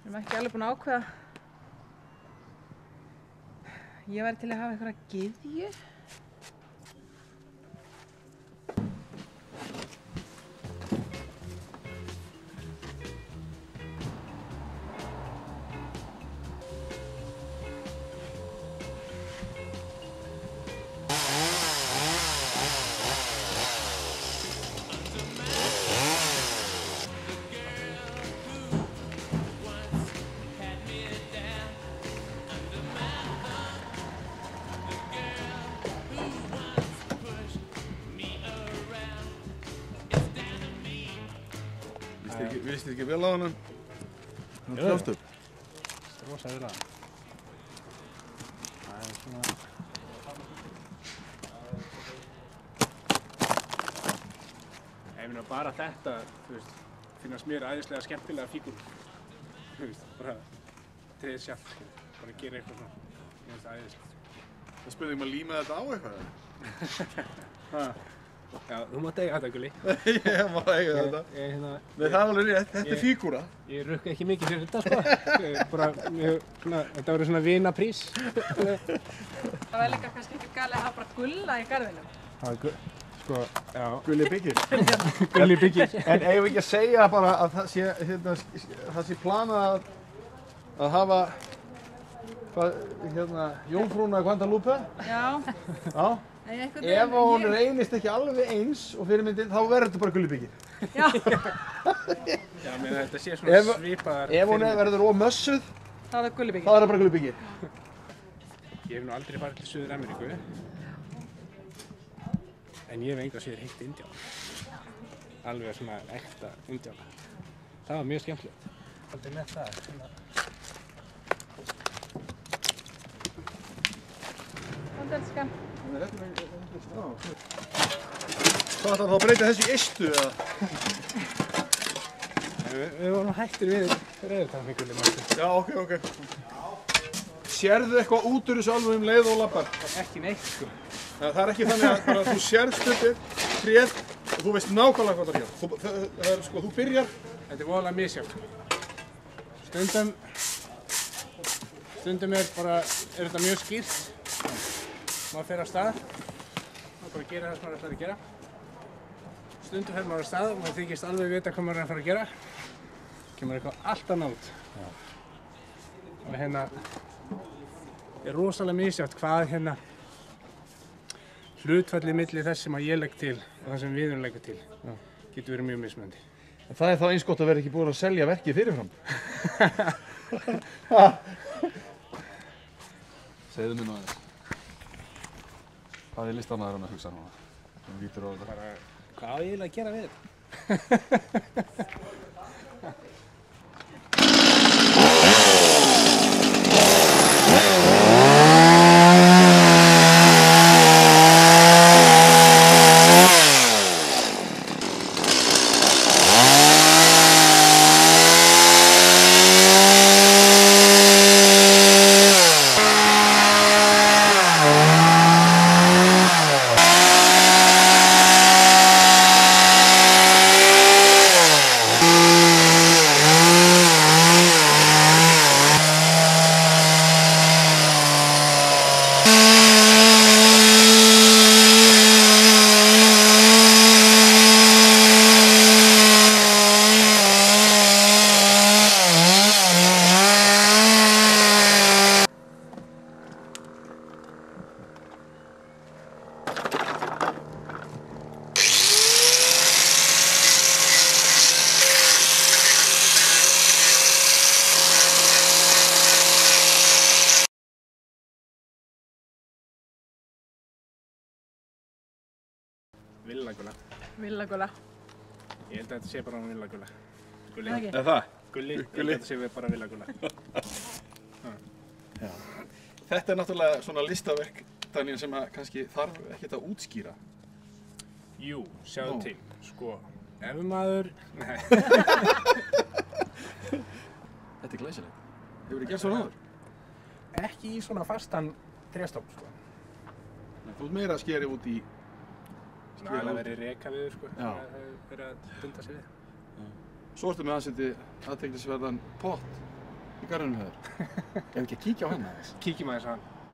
Við erum ekki alveg búin að ákveða. Ég væri til að hafa einhverja gyðju. Vist ekki vel á hann? Hann kljást upp. Það er rosa vel á hann. Það er svona... Ég meina bara þetta, þú veist, finnast mér æðislega skemmtilega fígúr. Þú veist, bara treðið sjálf, bara gera eitthvað svona. Ég finnst það æðislegt. Það spurði að líma þetta á eitthvað? Já, þú mátt eiga þetta, Gulli. Ég má eiga þetta. Nei, það er alveg rétt. Þetta er fígúra. Ég rukka ekki mikið fyrir þetta, sko. Þetta verður svona vinaprís. Það var líka kannski ekki galið að hafa bara gulla í garðinum. Sko, já. Gulli byggir. Gulli byggir. En eigum við ekki að segja bara að það sé planað að hafa jómfrúna Guadalupe? Já. Já. Ef hún reynist ekki alveg eins og fyrirmyndin, þá verður þetta bara gullibyggir. Já. Já, menn þetta sé svona svipaðar fyrirmyndir. Ef hún verður ómössuð, þá er það gullibyggir. Þá er það bara gullibyggir. Ég hef nú aldrei farið til Suður-Ameríku. En ég hef engu að síður hitt indjána. Alveg svona ekta indjána. Það var mjög skemmtilegt. Aldrei með það. Vandelskan. Hvað ætlar þá að breyta þessu í eistu eða? Við vorum hættir við reyðartalningunni, Martin. Já, ok. Sérðu eitthvað út úr þessu alveg leið og lappar? Ekki neitt, sko. Það er ekki þannig að bara þú sérð stundum, tréð og þú veist nákvæmlega hvað það er. Það er sko, þú byrjar. Þetta er voðalega misjafnt. Stundum er þetta mjög skýrt. Maður fer af stað, maður bara gera það sem maður ætlar að gera. Stundum fer maður af stað og maður þykist alveg vita hvað maður er að fara að gera. Kemur eitthvað allt annað út. Og er rosalega misjafnt hvað hlutfallið milli þess sem ég legg til og það sem við leggur til getur verið mjög mismunandi. En það er þá eins gott að vera ekki búin að selja verkið fyrirfram. Segðu mér nú aðeins. Hvað er listamaðurinn að hugsa núna? Bara, hvað á ég eiginlega að gera við þetta? Villagula. Villagula. Ég held að þetta sé bara Villagula. Gulli. Það ekki? Er það? Gulli. Ég held að þetta sé bara Villagula. Já. Þetta er náttúrulega svona listaverk, Daniel, sem kannski þarf ekkert að útskýra. Jú, sjáðu til. Sko, ef maður... Nei. Þetta er glæsilegt. Hefur þið gert svona áður? Ekki í svona fastan tréstofn, sko. Þú ert meira að skera út í... Það er að vera reka við, sko. Já. Það er verið að dunda sig við. Svo ertu með aðsetti aðteklisverðan pott. í garðinum hefur. Ef ekki að kíkja á henni aðeins. Kíkjum aðeins á hann.